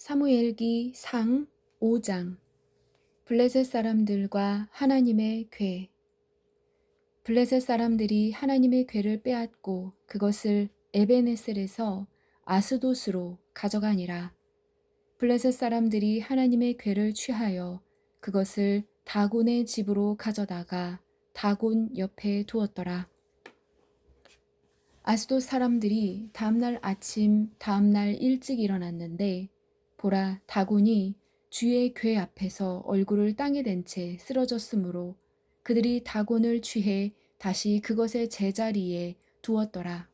사무엘기 상 5장. 블레셋 사람들과 하나님의 궤. 블레셋 사람들이 하나님의 궤를 빼앗고 그것을 에베네셀에서 아스돗으로 가져가니라. 블레셋 사람들이 하나님의 궤를 취하여 그것을 다곤의 집으로 가져다가 다곤 옆에 두었더라. 아스돗 사람들이 다음날 일찍 일어났는데 보라, 다곤이 주의 궤 앞에서 얼굴을 땅에 댄 채 쓰러졌으므로 그들이 다곤을 취해 다시 그것의 제자리에 두었더라.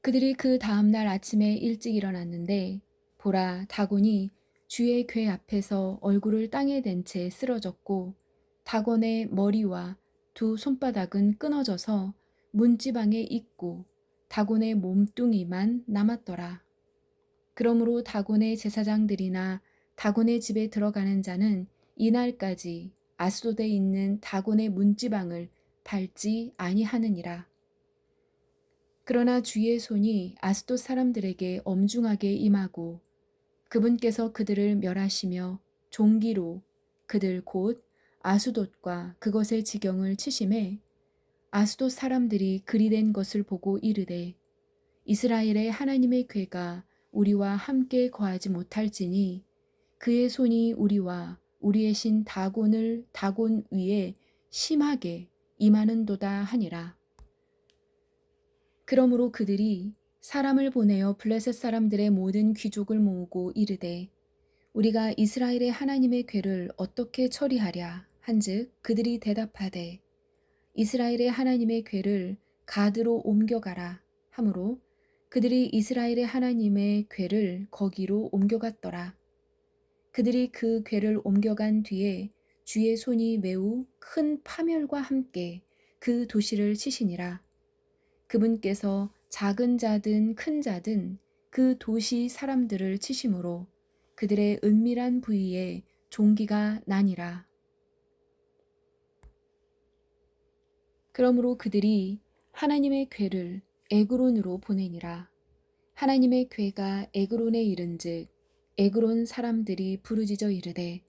그들이 그 다음날 아침에 일찍 일어났는데 보라, 다곤이 주의 궤 앞에서 얼굴을 땅에 댄 채 쓰러졌고 다곤의 머리와 두 손바닥은 끊어져서 문지방에 있고 다곤의 몸뚱이만 남았더라. 그러므로 다곤의 제사장들이나 다곤의 집에 들어가는 자는 이날까지 아스돗에 있는 다곤의 문지방을 밟지 아니하느니라. 그러나 주의 손이 아스돗 사람들에게 엄중하게 임하고 그분께서 그들을 멸하시며 종기로 그들 곧 아스돗과 그것의 지경을 치심해 아스돗 사람들이 그리된 것을 보고 이르되 이스라엘의 하나님의 궤가 우리와 함께 거하지 못할지니 그의 손이 우리와 우리의 신 다곤 위에 심하게 임하는도다 하니라. 그러므로 그들이 사람을 보내어 블레셋 사람들의 모든 귀족을 모으고 이르되 우리가 이스라엘의 하나님의 궤를 어떻게 처리하랴 한즉 그들이 대답하되 이스라엘의 하나님의 궤를 가드로 옮겨가라 하므로 그들이 이스라엘의 하나님의 궤를 거기로 옮겨갔더라. 그들이 그 궤를 옮겨간 뒤에 주의 손이 매우 큰 파멸과 함께 그 도시를 치시니라. 그분께서 작은 자든 큰 자든 그 도시 사람들을 치심으로 그들의 은밀한 부위에 종기가 나니라. 그러므로 그들이 하나님의 궤를 에그론으로 보내니라. 하나님의 궤가 에그론에 이른즉 에그론 사람들이 부르짖어 이르되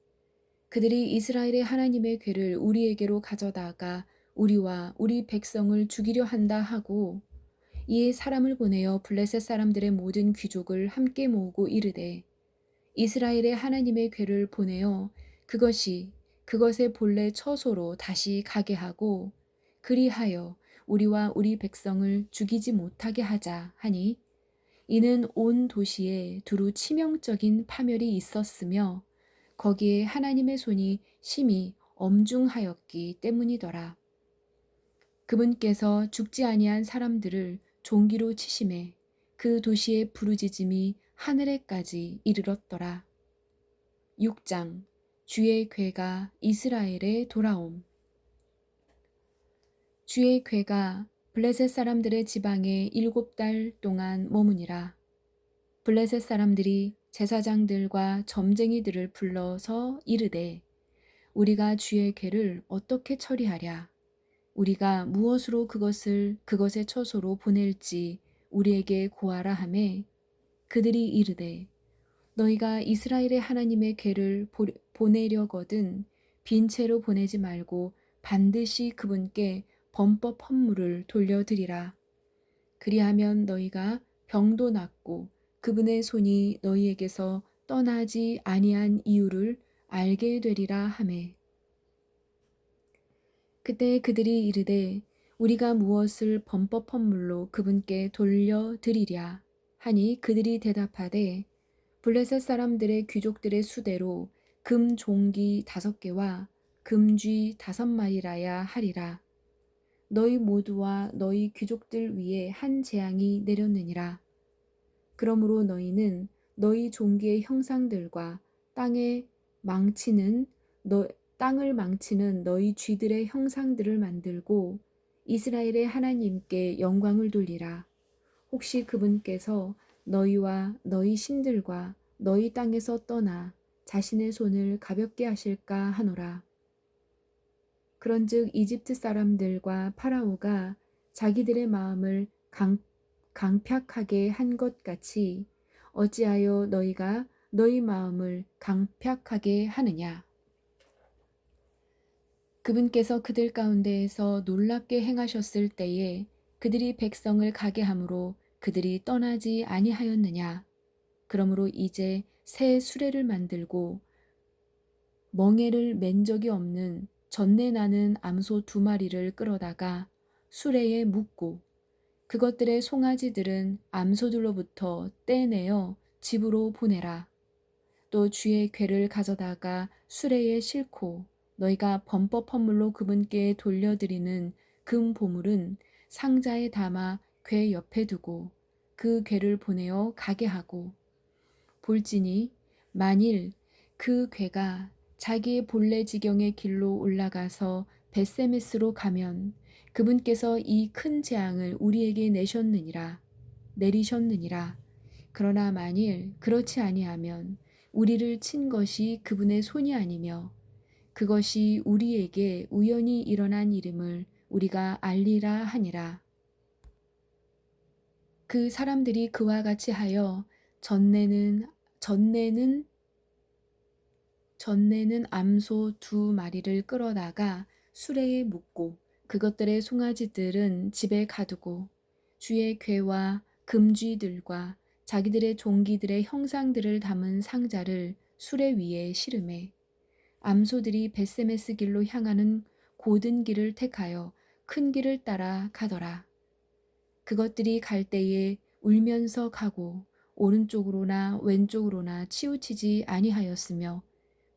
그들이 이스라엘의 하나님의 궤를 우리에게로 가져다가 우리와 우리 백성을 죽이려 한다 하고 이에 사람을 보내어 블레셋 사람들의 모든 귀족을 함께 모으고 이르되 이스라엘의 하나님의 궤를 보내어 그것의 본래 처소로 다시 가게 하고 그리하여 우리와 우리 백성을 죽이지 못하게 하자 하니 이는 온 도시에 두루 치명적인 파멸이 있었으며 거기에 하나님의 손이 심히 엄중하였기 때문이더라. 그분께서 죽지 아니한 사람들을 종기로 치심해 그 도시의 부르짖음이 하늘에까지 이르렀더라. 6장. 주의 궤가 이스라엘에 돌아옴. 주의 궤가 블레셋 사람들의 지방에 7달 동안 머무니라. 블레셋 사람들이 제사장들과 점쟁이들을 불러서 이르되 우리가 주의 궤를 어떻게 처리하랴? 우리가 무엇으로 그것의 처소로 보낼지 우리에게 고하라 하매 그들이 이르되 너희가 이스라엘의 하나님의 궤를 보내려거든 빈 채로 보내지 말고 반드시 그분께 범법 헌물을 돌려드리라. 그리하면 너희가 병도 낫고 그분의 손이 너희에게서 떠나지 아니한 이유를 알게 되리라 하매 그때 그들이 이르되 우리가 무엇을 범법 헌물로 그분께 돌려드리랴 하니 그들이 대답하되 블레셋 사람들의 귀족들의 수대로 금 종기 5개와 금쥐 5마리라야 하리라. 너희 모두와 너희 귀족들 위에 한 재앙이 내렸느니라. 그러므로 너희는 너희 종기의 형상들과 땅을 망치는 너희 쥐들의 형상들을 만들고 이스라엘의 하나님께 영광을 돌리라. 혹시 그분께서 너희와 너희 신들과 너희 땅에서 떠나 자신의 손을 가볍게 하실까 하노라. 그런즉 이집트 사람들과 파라오가 자기들의 마음을 강팍하게 한 것 같이 어찌하여 너희가 너희 마음을 강팍하게 하느냐. 그분께서 그들 가운데에서 놀랍게 행하셨을 때에 그들이 백성을 가게 함으로 그들이 떠나지 아니하였느냐. 그러므로 이제 새 수레를 만들고 멍에를 맨 적이 없는 전내 나는 암소 2마리를 끌어다가 수레에 묶고 그것들의 송아지들은 암소들로부터 떼내어 집으로 보내라. 또 주의 궤를 가져다가 수레에 싣고 너희가 범법 헌물로 그분께 돌려드리는 금 보물은 상자에 담아 궤 옆에 두고 그 궤를 보내어 가게 하고 볼지니 만일 그 궤가 자기의 본래 지경의 길로 올라가서 벳세메스로 가면 그분께서 이 큰 재앙을 우리에게 내리셨느니라. 그러나 만일 그렇지 아니하면 우리를 친 것이 그분의 손이 아니며 그것이 우리에게 우연히 일어난 일임을 우리가 알리라 하니라. 그 사람들이 그와 같이 하여 전내는 전내는 전내는 암소 2마리를 끌어다가 수레에 묶고 그것들의 송아지들은 집에 가두고 주의 궤와 금쥐들과 자기들의 종기들의 형상들을 담은 상자를 수레 위에 실으매 암소들이 벳세메스 길로 향하는 고든 길을 택하여 큰 길을 따라 가더라. 그것들이 갈 때에 울면서 가고 오른쪽으로나 왼쪽으로나 치우치지 아니하였으며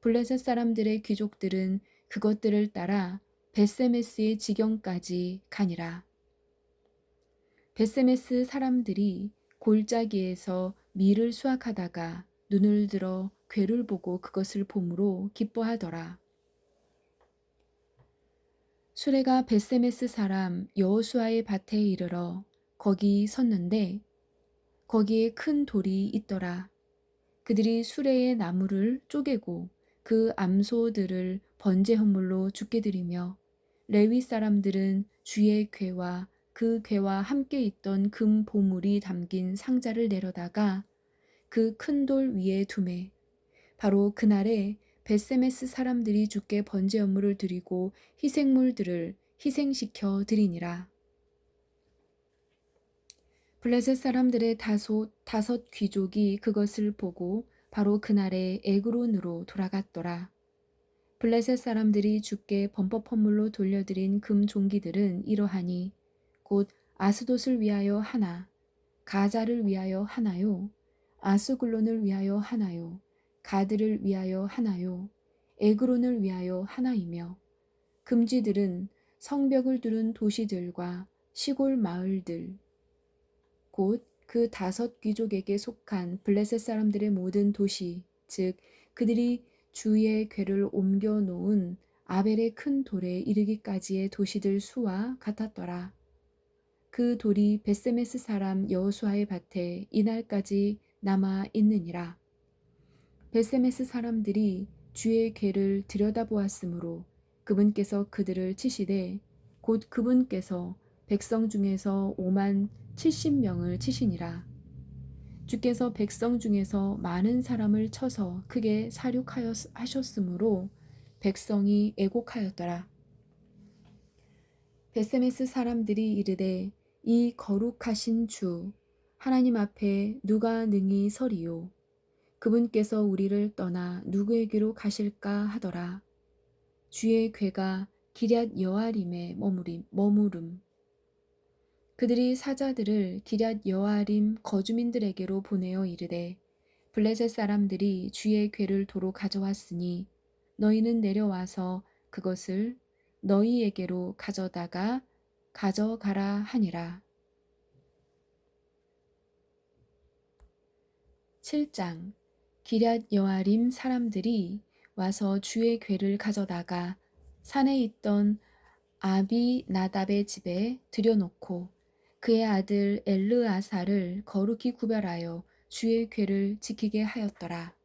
블레셋 사람들의 귀족들은 그것들을 따라 벳세메스의 지경까지 가니라. 벳세메스 사람들이 골짜기에서 밀을 수확하다가 눈을 들어 궤를 보고 그것을 봄으로 기뻐하더라. 수레가 벳세메스 사람 여호수아의 밭에 이르러 거기 섰는데 거기에 큰 돌이 있더라. 그들이 수레의 나무를 쪼개고 그 암소들을 번제 헌물로 주께 드리며 레위 사람들은 주의 궤와 그 궤와 함께 있던 금 보물이 담긴 상자를 내려다가 그 큰 돌 위에 두매 바로 그날에 벳세메스 사람들이 주께 번제 헌물을 드리고 희생물들을 희생시켜 드리니라. 블레셋 사람들의 다섯 귀족이 그것을 보고 바로 그날에 에그론으로 돌아갔더라. 블레셋 사람들이 주께 범법 헌물로 돌려드린 금 종기들은 이러하니 곧 아스돗을 위하여 하나, 가자를 위하여 하나요, 아스글론을 위하여 하나요, 가드를 위하여 하나요, 에그론을 위하여 하나이며 금쥐들은 성벽을 두른 도시들과 시골 마을들 곧 그 5귀족에게 속한 블레셋 사람들의 모든 도시 즉 그들이 주의 궤를 옮겨 놓은 아벨의 큰 돌에 이르기까지의 도시들 수와 같았더라. 그 돌이 벳세메스 사람 여호수아의 밭에 이날까지 남아 있느니라. 벳세메스 사람들이 주의 궤를 들여다보았으므로 그분께서 그들을 치시되 곧 그분께서 백성 중에서 5만 70명을 치시니라. 주께서 백성 중에서 많은 사람을 쳐서 크게 사륙하셨으므로 백성이 애곡하였더라. 벳세메스 사람들이 이르되 이 거룩하신 주 하나님 앞에 누가 능히 서리요 그분께서 우리를 떠나 누구에게로 가실까 하더라. 주의 궤가 기럇 여아림에 머무름. 그들이 사자들을 기럇 여아림 거주민들에게로 보내어 이르되 블레셋 사람들이 주의 궤를 도로 가져왔으니 너희는 내려와서 그것을 너희에게로 가져가라 하니라. 7장 기럇 여아림 사람들이 와서 주의 궤를 가져다가 산에 있던 아비 나답의 집에 들여놓고 그의 아들 엘르아사를 거룩히 구별하여 주의 궤를 지키게 하였더라.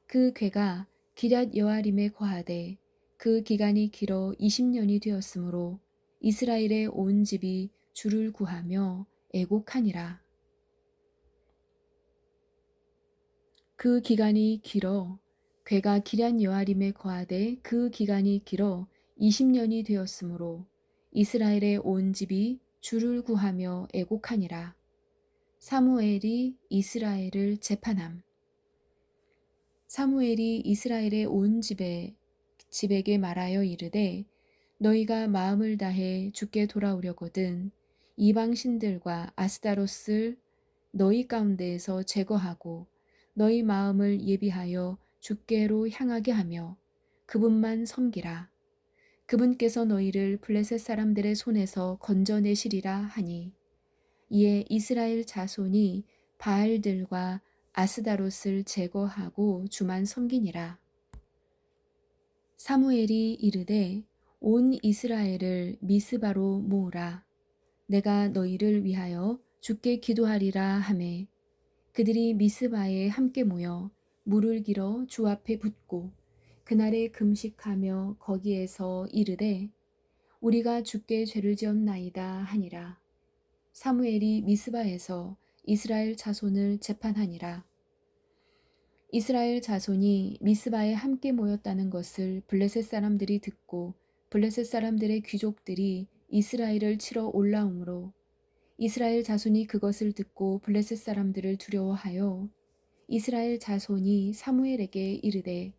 그 궤가 기럇 여아림에 거하되 그 기간이 길어 20년이 되었으므로 이스라엘의 온 집이 주를 구하며 애곡하니라. 그 기간이 길어 괴가 기럇 여아림에 거하되 그 기간이 길어 20년이 되었으므로 이스라엘의 온 집이 주를 구하며 애곡하니라. 사무엘이 이스라엘을 재판함. 사무엘이 이스라엘의 온 집에게 말하여 이르되 너희가 마음을 다해 주께 돌아오려거든 이방 신들과 아스타롯을 너희 가운데에서 제거하고 너희 마음을 예비하여 주께로 향하게 하며 그분만 섬기라. 그분께서 너희를 블레셋 사람들의 손에서 건져내시리라 하니 이에 이스라엘 자손이 바알들과 아스다롯을 제거하고 주만 섬기니라. 사무엘이 이르되 온 이스라엘을 미스바로 모으라. 내가 너희를 위하여 주께 기도하리라 하매 그들이 미스바에 함께 모여 물을 길어 주 앞에 붓고 그날에 금식하며 거기에서 이르되 우리가 주께 죄를 지었나이다 하니라. 사무엘이 미스바에서 이스라엘 자손을 재판하니라. 이스라엘 자손이 미스바에 함께 모였다는 것을 블레셋 사람들이 듣고 블레셋 사람들의 귀족들이 이스라엘을 치러 올라오므로 이스라엘 자손이 그것을 듣고 블레셋 사람들을 두려워하여 이스라엘 자손이 사무엘에게 이르되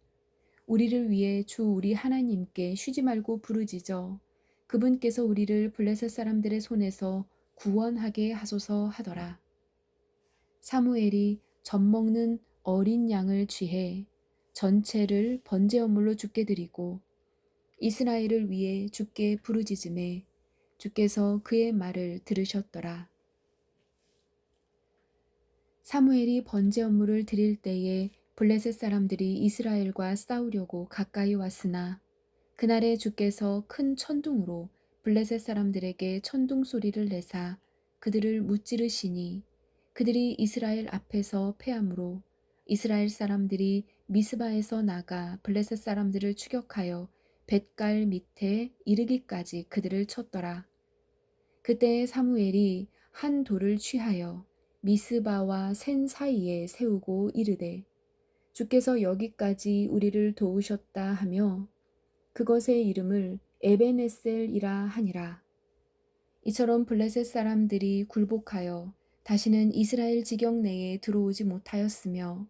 우리를 위해 주 우리 하나님께 쉬지 말고 부르짖어 그분께서 우리를 블레셋 사람들의 손에서 구원하게 하소서 하더라. 사무엘이 젖먹는 어린 양을 취해 전체를 번제어물로 주께 드리고 이스라엘을 위해 주께 부르짖음에 주께서 그의 말을 들으셨더라. 사무엘이 번제어물을 드릴 때에 블레셋 사람들이 이스라엘과 싸우려고 가까이 왔으나 그날에 주께서 큰 천둥으로 블레셋 사람들에게 천둥 소리를 내사 그들을 무찌르시니 그들이 이스라엘 앞에서 패함으로 이스라엘 사람들이 미스바에서 나가 블레셋 사람들을 추격하여 뱃갈 밑에 이르기까지 그들을 쳤더라. 그때 사무엘이 한 돌을 취하여 미스바와 센 사이에 세우고 이르되 주께서 여기까지 우리를 도우셨다 하며 그것의 이름을 에베네셀이라 하니라. 이처럼 블레셋 사람들이 굴복하여 다시는 이스라엘 지경 내에 들어오지 못하였으며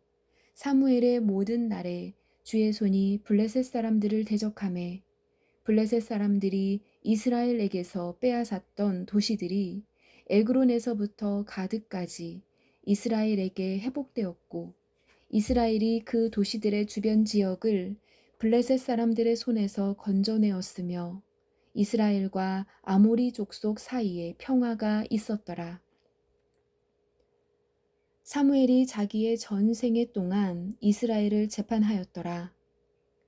사무엘의 모든 날에 주의 손이 블레셋 사람들을 대적하매 블레셋 사람들이 이스라엘에게서 빼앗았던 도시들이 에그론에서부터 가드까지 이스라엘에게 회복되었고 이스라엘이 그 도시들의 주변 지역을 블레셋 사람들의 손에서 건져내었으며 이스라엘과 아모리 족속 사이에 평화가 있었더라. 사무엘이 자기의 전생애 동안 이스라엘을 재판하였더라.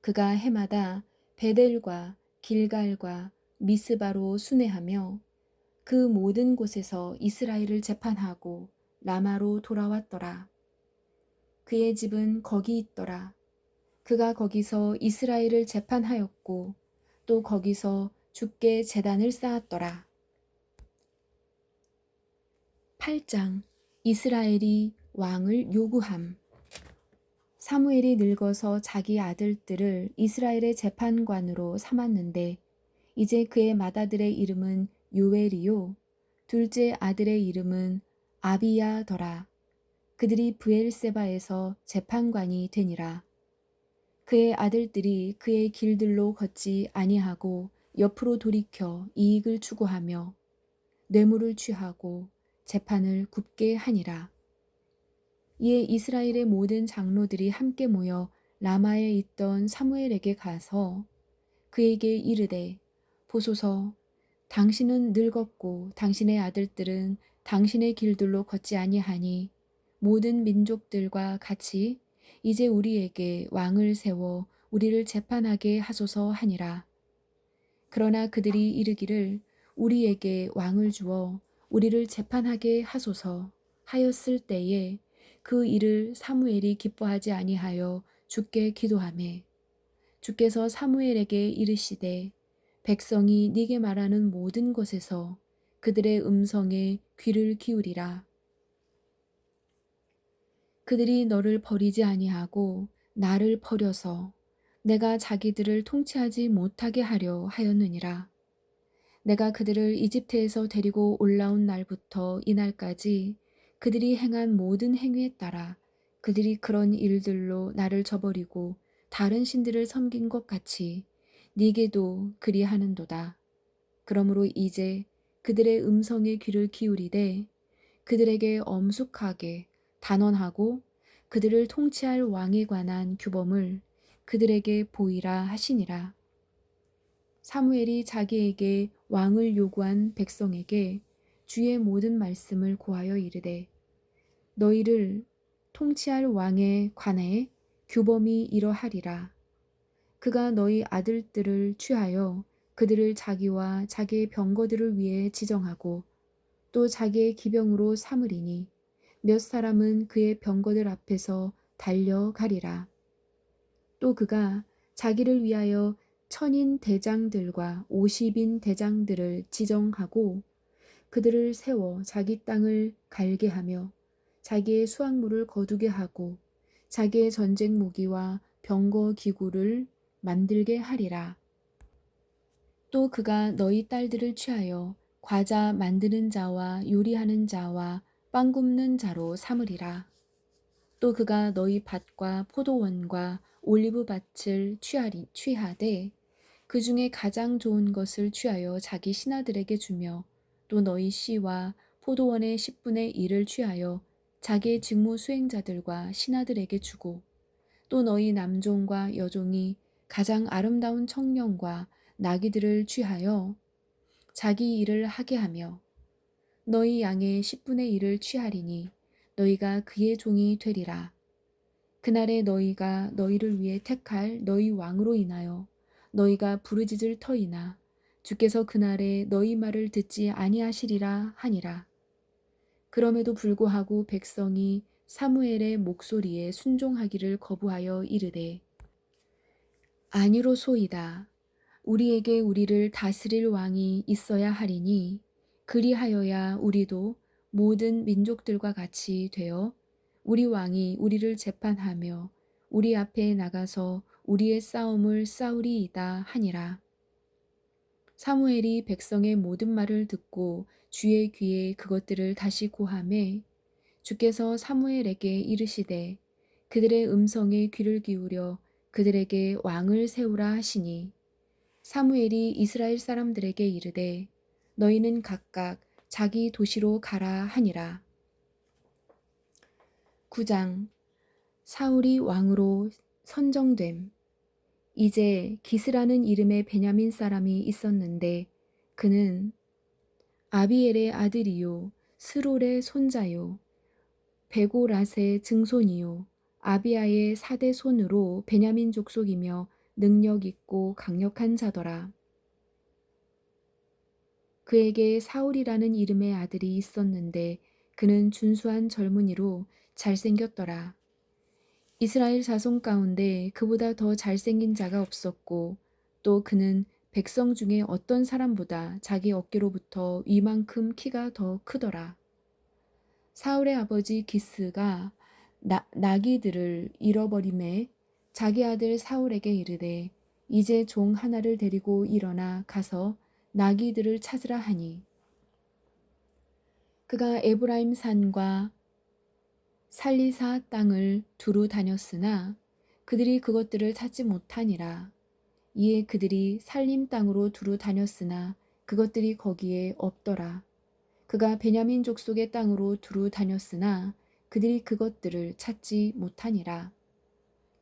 그가 해마다 베델과 길갈과 미스바로 순회하며 그 모든 곳에서 이스라엘을 재판하고 라마로 돌아왔더라. 그의 집은 거기 있더라. 그가 거기서 이스라엘을 재판하였고 또 거기서 주께 제단을 쌓았더라. 8장 이스라엘이 왕을 요구함. 사무엘이 늙어서 자기 아들들을 이스라엘의 재판관으로 삼았는데 이제 그의 맏아들의 이름은 요엘이요 둘째 아들의 이름은 아비야더라. 그들이 브엘세바에서 재판관이 되니라. 그의 아들들이 그의 길들로 걷지 아니하고 옆으로 돌이켜 이익을 추구하며 뇌물을 취하고 재판을 굽게 하니라. 이에 이스라엘의 모든 장로들이 함께 모여 라마에 있던 사무엘에게 가서 그에게 이르되 보소서 당신은 늙었고 당신의 아들들은 당신의 길들로 걷지 아니하니 모든 민족들과 같이 이제 우리에게 왕을 세워 우리를 재판하게 하소서 하니라. 그러나 그들이 이르기를 우리에게 왕을 주어 우리를 재판하게 하소서 하였을 때에 그 일을 사무엘이 기뻐하지 아니하여 주께 기도하매 주께서 사무엘에게 이르시되 백성이 네게 말하는 모든 것에서 그들의 음성에 귀를 기울이라. 그들이 너를 버리지 아니하고 나를 버려서 내가 자기들을 통치하지 못하게 하려 하였느니라. 내가 그들을 이집트에서 데리고 올라온 날부터 이날까지 그들이 행한 모든 행위에 따라 그들이 그런 일들로 나를 저버리고 다른 신들을 섬긴 것 같이 네게도 그리하는도다. 그러므로 이제 그들의 음성에 귀를 기울이되 그들에게 엄숙하게 단언하고 그들을 통치할 왕에 관한 규범을 그들에게 보이라 하시니라. 사무엘이 자기에게 왕을 요구한 백성에게 주의 모든 말씀을 고하여 이르되 너희를 통치할 왕에 관해 규범이 이러하리라. 그가 너희 아들들을 취하여 그들을 자기와 자기의 병거들을 위해 지정하고 또 자기의 기병으로 삼으리니 몇 사람은 그의 병거들 앞에서 달려가리라. 또 그가 자기를 위하여 1000인 대장들과 50인 대장들을 지정하고 그들을 세워 자기 땅을 갈게 하며 자기의 수확물을 거두게 하고 자기의 전쟁 무기와 병거 기구를 만들게 하리라. 또 그가 너희 딸들을 취하여 과자 만드는 자와 요리하는 자와 빵 굽는 자로 삼으리라. 또 그가 너희 밭과 포도원과 올리브 밭을 취하되 그 중에 가장 좋은 것을 취하여 자기 신하들에게 주며 또 너희 씨와 포도원의 10분의 1을 취하여 자기의 직무 수행자들과 신하들에게 주고 또 너희 남종과 여종이 가장 아름다운 청년과 나귀들을 취하여 자기 일을 하게 하며 너희 양의 10분의 1을 취하리니 너희가 그의 종이 되리라. 그날에 너희가 너희를 위해 택할 너희 왕으로 인하여 너희가 부르짖을 터이나 주께서 그날에 너희 말을 듣지 아니하시리라 하니라. 그럼에도 불구하고 백성이 사무엘의 목소리에 순종하기를 거부하여 이르되 아니로소이다. 우리에게 우리를 다스릴 왕이 있어야 하리니 그리하여야 우리도 모든 민족들과 같이 되어 우리 왕이 우리를 재판하며 우리 앞에 나가서 우리의 싸움을 싸우리이다 하니라. 사무엘이 백성의 모든 말을 듣고 주의 귀에 그것들을 다시 고하매 주께서 사무엘에게 이르시되 그들의 음성에 귀를 기울여 그들에게 왕을 세우라 하시니 사무엘이 이스라엘 사람들에게 이르되 너희는 각각 자기 도시로 가라 하니라. 9장 사울이 왕으로 선정됨. 이제 기스라는 이름의 베냐민 사람이 있었는데 그는 아비엘의 아들이요 스롤의 손자요 베고랏의 증손이요 아비아의 4대 손으로 베냐민 족속이며 능력 있고 강력한 자더라. 그에게 사울이라는 이름의 아들이 있었는데 그는 준수한 젊은이로 잘생겼더라. 이스라엘 자손 가운데 그보다 더 잘생긴 자가 없었고 또 그는 백성 중에 어떤 사람보다 자기 어깨로부터 위만큼 키가 더 크더라. 사울의 아버지 기스가 나귀들을 잃어버림에 자기 아들 사울에게 이르되 이제 종 하나를 데리고 일어나 가서 나귀들을 찾으라 하니 그가 에브라임 산과 살리사 땅을 두루 다녔으나 그들이 그것들을 찾지 못하니라. 이에 그들이 살림 땅으로 두루 다녔으나 그것들이 거기에 없더라. 그가 베냐민 족속의 땅으로 두루 다녔으나 그들이 그것들을 찾지 못하니라.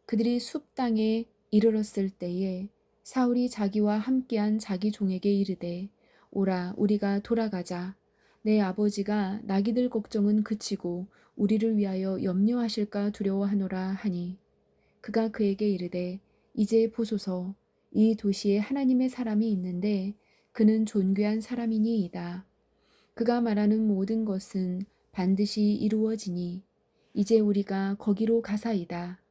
그들이 숲 땅에 이르렀을 때에 사울이 자기와 함께한 자기 종에게 이르되 오라 우리가 돌아가자. 내 아버지가 나귀들 걱정은 그치고 우리를 위하여 염려하실까 두려워하노라 하니 그가 그에게 이르되 이제 보소서 이 도시에 하나님의 사람이 있는데 그는 존귀한 사람이니이다. 그가 말하는 모든 것은 반드시 이루어지니 이제 우리가 거기로 가사이다.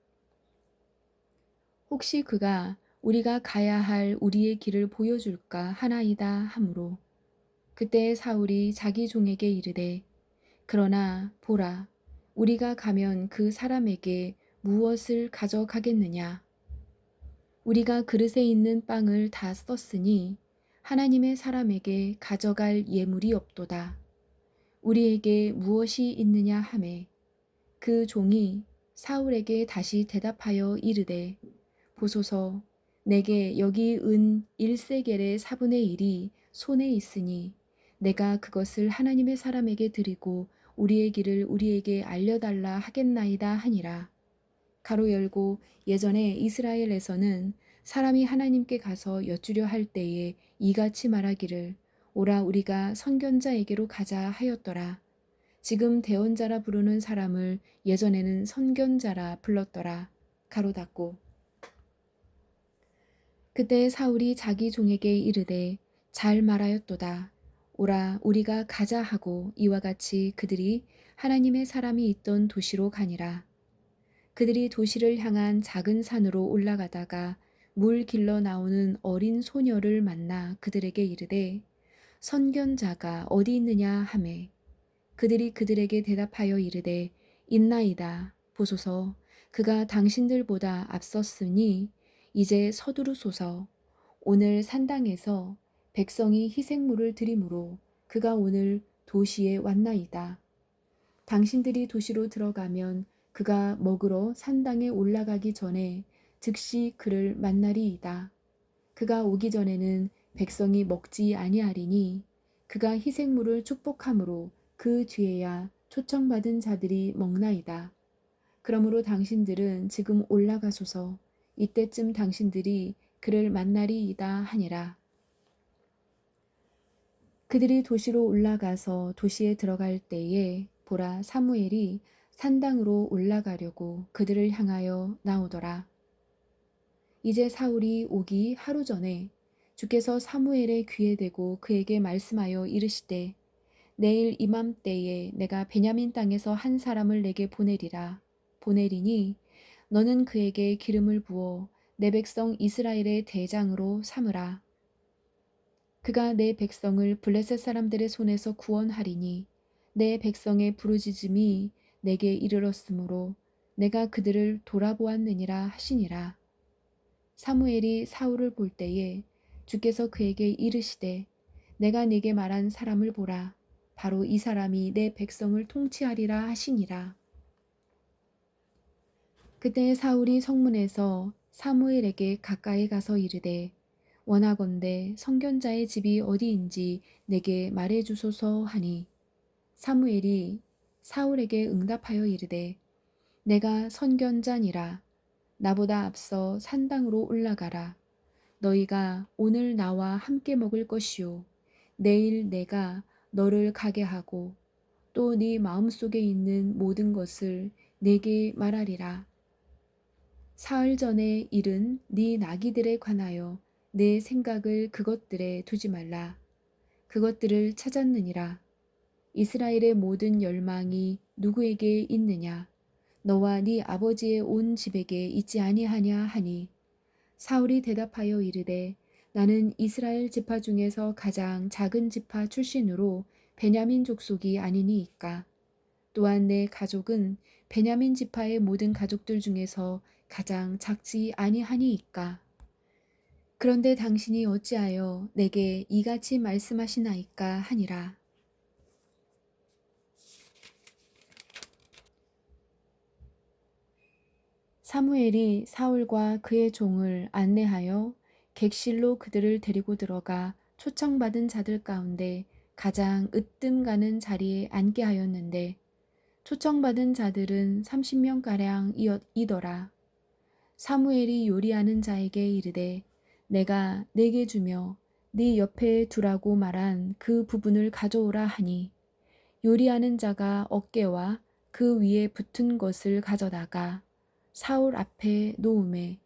혹시 그가 우리가 가야 할 우리의 길을 보여줄까 하나이다 하므로 그때 사울이 자기 종에게 이르되 그러나 보라 우리가 가면 그 사람에게 무엇을 가져가겠느냐? 우리가 그릇에 있는 빵을 다 썼으니 하나님의 사람에게 가져갈 예물이 없도다. 우리에게 무엇이 있느냐 하매 그 종이 사울에게 다시 대답하여 이르되 보소서 내게 여기 은 1세겔의 4분의 1이 손에 있으니 내가 그것을 하나님의 사람에게 드리고 우리의 길을 우리에게 알려달라 하겠나이다 하니라. 가로 열고 예전에 이스라엘에서는 사람이 하나님께 가서 여쭈려 할 때에 이같이 말하기를 오라 우리가 선견자에게로 가자 하였더라. 지금 대언자라 부르는 사람을 예전에는 선견자라 불렀더라. 가로 닫고 그때 사울이 자기 종에게 이르되 잘 말하였도다. 오라 우리가 가자 하고 이와 같이 그들이 하나님의 사람이 있던 도시로 가니라. 그들이 도시를 향한 작은 산으로 올라가다가 물 길러 나오는 어린 소녀를 만나 그들에게 이르되 선견자가 어디 있느냐 하매 그들이 그들에게 대답하여 이르되 있나이다. 보소서 그가 당신들보다 앞섰으니 이제 서두르소서. 오늘 산당에서 백성이 희생물을 드림으로 그가 오늘 도시에 왔나이다. 당신들이 도시로 들어가면 그가 먹으러 산당에 올라가기 전에 즉시 그를 만나리이다. 그가 오기 전에는 백성이 먹지 아니하리니 그가 희생물을 축복함으로 그 뒤에야 초청받은 자들이 먹나이다. 그러므로 당신들은 지금 올라가소서. 이때쯤 당신들이 그를 만나리이다 하니라. 그들이 도시로 올라가서 도시에 들어갈 때에 보라 사무엘이 산당으로 올라가려고 그들을 향하여 나오더라. 이제 사울이 오기 하루 전에 주께서 사무엘의 귀에 대고 그에게 말씀하여 이르시되 내일 이맘때에 내가 베냐민 땅에서 한 사람을 내게 보내리니 너는 그에게 기름을 부어 내 백성 이스라엘의 대장으로 삼으라. 그가 내 백성을 블레셋 사람들의 손에서 구원하리니 내 백성의 부르짖음이 내게 이르렀으므로 내가 그들을 돌아보았느니라 하시니라. 사무엘이 사울을 볼 때에 주께서 그에게 이르시되 내가 네게 말한 사람을 보라. 바로 이 사람이 내 백성을 통치하리라 하시니라. 그때 사울이 성문에서 사무엘에게 가까이 가서 이르되 원하건대 선견자의 집이 어디인지 내게 말해 주소서 하니 사무엘이 사울에게 응답하여 이르되 내가 선견자니라. 나보다 앞서 산당으로 올라가라. 너희가 오늘 나와 함께 먹을 것이요 내일 내가 너를 가게 하고 또 네 마음속에 있는 모든 것을 내게 말하리라. 사흘 전에 일은 네 나귀들에 관하여 내 생각을 그것들에 두지 말라. 그것들을 찾았느니라. 이스라엘의 모든 열망이 누구에게 있느냐? 너와 네 아버지의 온 집에게 있지 아니하냐 하니 사울이 대답하여 이르되 나는 이스라엘 지파 중에서 가장 작은 지파 출신으로 베냐민 족속이 아니니이까. 또한 내 가족은 베냐민 지파의 모든 가족들 중에서 가장 작지 아니하니이까. 그런데 당신이 어찌하여 내게 이같이 말씀하시나이까 하니라. 사무엘이 사울과 그의 종을 안내하여 객실로 그들을 데리고 들어가 초청받은 자들 가운데 가장 으뜸 가는 자리에 앉게 하였는데 초청받은 자들은 30명가량이더라. 사무엘이 요리하는 자에게 이르되 내가 네게 주며 네 옆에 두라고 말한 그 부분을 가져오라 하니 요리하는 자가 어깨와 그 위에 붙은 것을 가져다가 사울 앞에 놓음에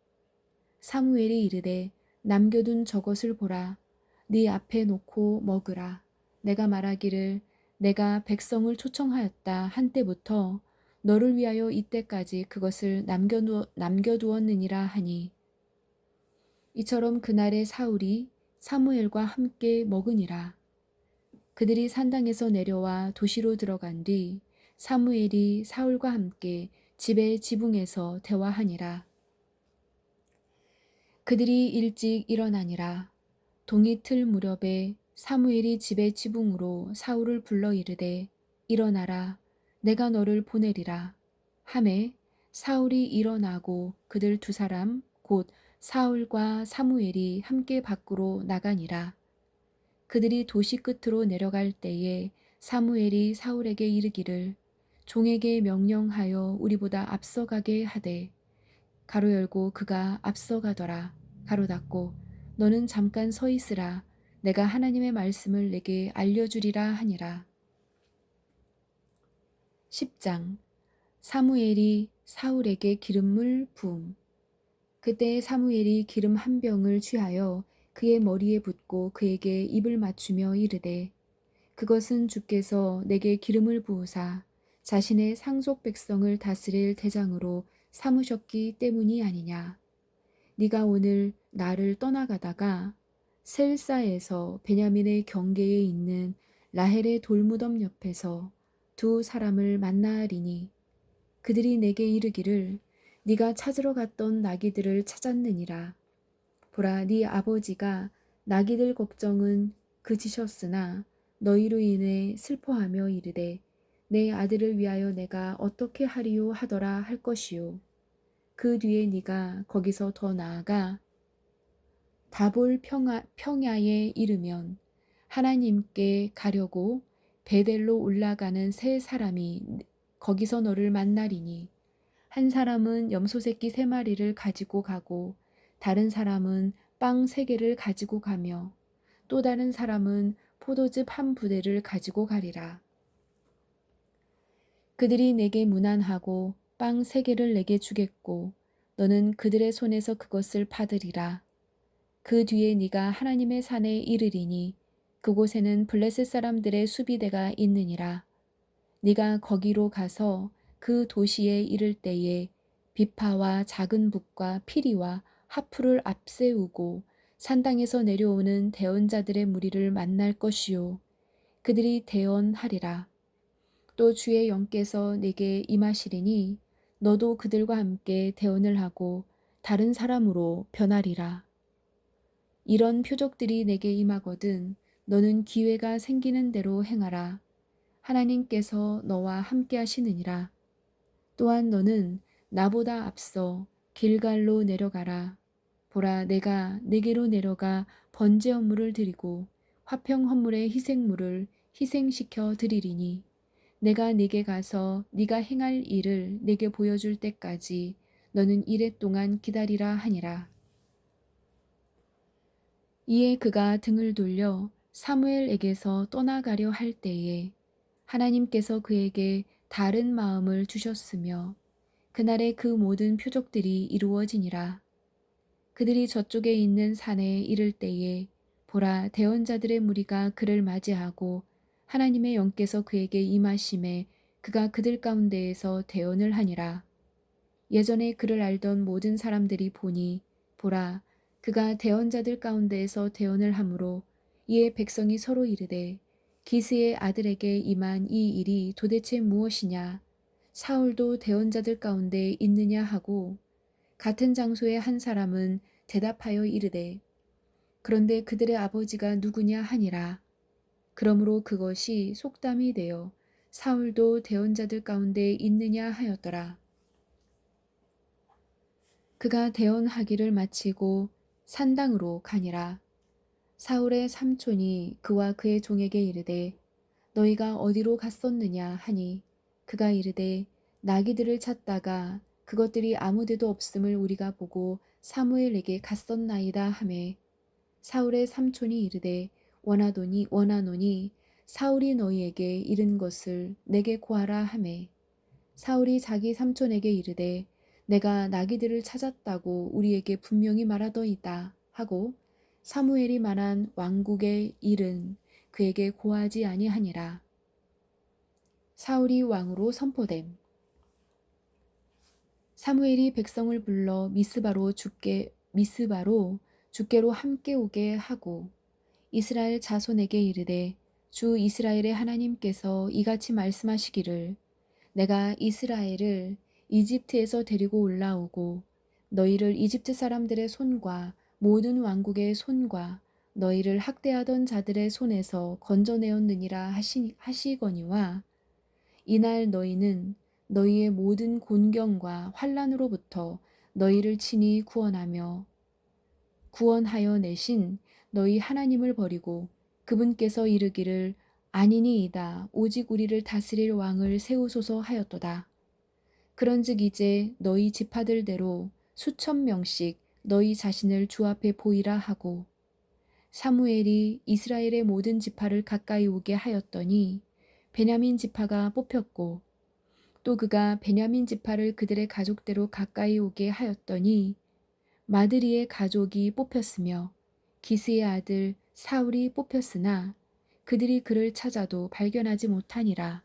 사무엘이 이르되 남겨둔 저것을 보라. 네 앞에 놓고 먹으라. 내가 말하기를 내가 백성을 초청하였다 한때부터 너를 위하여 이때까지 그것을 남겨두었느니라 하니 이처럼 그날에 사울이 사무엘과 함께 먹으니라. 그들이 산당에서 내려와 도시로 들어간 뒤 사무엘이 사울과 함께 집의 지붕에서 대화하니라. 그들이 일찍 일어나니라. 동이 틀 무렵에 사무엘이 집의 지붕으로 사울을 불러 이르되 일어나라 내가 너를 보내리라 하매 사울이 일어나고 그들 두 사람 곧 사울과 사무엘이 함께 밖으로 나가니라. 그들이 도시 끝으로 내려갈 때에 사무엘이 사울에게 이르기를 종에게 명령하여 우리보다 앞서가게 하되 가로 열고 그가 앞서가더라. 가로 닫고 너는 잠깐 서 있으라. 내가 하나님의 말씀을 내게 알려주리라 하니라. 10장 사무엘이 사울에게 기름물 부음. 그때 사무엘이 기름 한 병을 취하여 그의 머리에 붓고 그에게 입을 맞추며 이르되 그것은 주께서 내게 기름을 부으사 자신의 상속 백성을 다스릴 대장으로 삼으셨기 때문이 아니냐. 네가 오늘 나를 떠나가다가 셀사에서 베냐민의 경계에 있는 라헬의 돌무덤 옆에서 두 사람을 만나리니 그들이 내게 이르기를 네가 찾으러 갔던 나귀들을 찾았느니라. 보라 네 아버지가 나귀들 걱정은 그치셨으나 너희로 인해 슬퍼하며 이르되 내 아들을 위하여 내가 어떻게 하리요 하더라 할 것이요. 그 뒤에 네가 거기서 더 나아가 다볼 평야에 이르면 하나님께 가려고 베델로 올라가는 세 사람이 거기서 너를 만나리니 한 사람은 염소 새끼 세 마리를 가지고 가고 다른 사람은 빵 세 개를 가지고 가며 또 다른 사람은 포도즙 한 부대를 가지고 가리라. 그들이 내게 문안하고 빵 세 개를 내게 주겠고 너는 그들의 손에서 그것을 받으리라. 그 뒤에 네가 하나님의 산에 이르리니 그곳에는 블레셋 사람들의 수비대가 있느니라. 네가 거기로 가서 그 도시에 이를 때에 비파와 작은 북과 피리와 하프를 앞세우고 산당에서 내려오는 대언자들의 무리를 만날 것이요 그들이 대언하리라. 또 주의 영께서 내게 임하시리니 너도 그들과 함께 대언을 하고 다른 사람으로 변하리라. 이런 표적들이 내게 임하거든 너는 기회가 생기는 대로 행하라. 하나님께서 너와 함께 하시느니라. 또한 너는 나보다 앞서 길갈로 내려가라. 보라 내가 내게로 내려가 번제 헌물을 드리고 화평 헌물의 희생물을 희생시켜 드리리니 내가 네게 가서 네가 행할 일을 네게 보여줄 때까지 너는 이레 동안 기다리라 하니라. 이에 그가 등을 돌려 사무엘에게서 떠나가려 할 때에 하나님께서 그에게 다른 마음을 주셨으며 그날에 그 모든 표적들이 이루어지니라. 그들이 저쪽에 있는 산에 이를 때에 보라 대언자들의 무리가 그를 맞이하고 하나님의 영께서 그에게 임하심에 그가 그들 가운데에서 대언을 하니라. 예전에 그를 알던 모든 사람들이 보니 보라 그가 대언자들 가운데에서 대언을 하므로 이에 백성이 서로 이르되 기스의 아들에게 임한 이 일이 도대체 무엇이냐 사울도 대언자들 가운데 있느냐 하고 같은 장소의 한 사람은 대답하여 이르되 그런데 그들의 아버지가 누구냐 하니라. 그러므로 그것이 속담이 되어 사울도 대언자들 가운데 있느냐 하였더라. 그가 대언하기를 마치고 산당으로 가니라. 사울의 삼촌이 그와 그의 종에게 이르되 너희가 어디로 갔었느냐 하니 그가 이르되 나귀들을 찾다가 그것들이 아무데도 없음을 우리가 보고 사무엘에게 갔었나이다 하매 사울의 삼촌이 이르되 원하노니 사울이 너희에게 이른 것을 내게 고하라 하매 사울이 자기 삼촌에게 이르되 내가 나귀들을 찾았다고 우리에게 분명히 말하더이다 하고 사무엘이 말한 왕국의 일은 그에게 고하지 아니하니라. 사울이 왕으로 선포됨. 사무엘이 백성을 불러 미스바로 주께로 함께 오게 하고 이스라엘 자손에게 이르되 주 이스라엘의 하나님께서 이같이 말씀하시기를 내가 이스라엘을 이집트에서 데리고 올라오고 너희를 이집트 사람들의 손과 모든 왕국의 손과 너희를 학대하던 자들의 손에서 건져내었느니라 하시거니와 이날 너희는 너희의 모든 곤경과 환난으로부터 너희를 친히 구원하여 내신 너희 하나님을 버리고 그분께서 이르기를 아니니이다 오직 우리를 다스릴 왕을 세우소서 하였도다. 그런즉 이제 너희 지파들대로 수천 명씩 너희 자신을 주 앞에 보이라 하고 사무엘이 이스라엘의 모든 지파를 가까이 오게 하였더니 베냐민 지파가 뽑혔고 또 그가 베냐민 지파를 그들의 가족대로 가까이 오게 하였더니 마드리의 가족이 뽑혔으며 기스의 아들 사울이 뽑혔으나 그들이 그를 찾아도 발견하지 못하니라.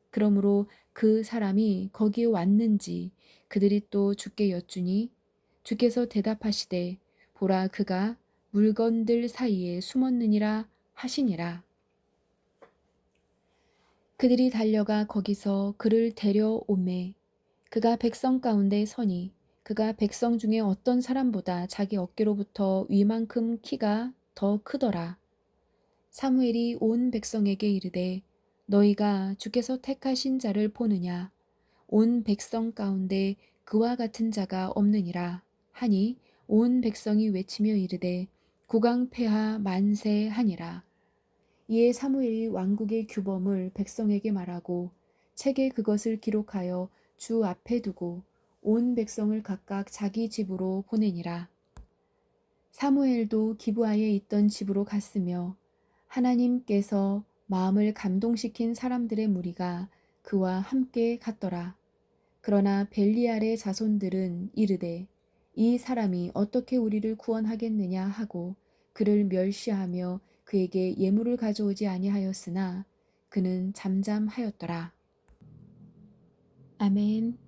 그러므로 그 사람이 거기에 왔는지 그들이 또 주께 여쭈니 주께서 대답하시되 보라 그가 물건들 사이에 숨었느니라 하시니라. 그들이 달려가 거기서 그를 데려오매 그가 백성 가운데 서니 그가 백성 중에 어떤 사람보다 자기 어깨로부터 위만큼 키가 더 크더라. 사무엘이 온 백성에게 이르되 너희가 주께서 택하신 자를 보느냐 온 백성 가운데 그와 같은 자가 없느니라 하니 온 백성이 외치며 이르되 국왕폐하 만세 하니라. 이에 사무엘이 왕국의 규범을 백성에게 말하고 책에 그것을 기록하여 주 앞에 두고 온 백성을 각각 자기 집으로 보내니라. 사무엘도 기브아에 있던 집으로 갔으며 하나님께서 마음을 감동시킨 사람들의 무리가 그와 함께 갔더라. 그러나 벨리알의 자손들은 이르되 이 사람이 어떻게 우리를 구원하겠느냐 하고 그를 멸시하며 그에게 예물을 가져오지 아니하였으나 그는 잠잠하였더라. 아멘.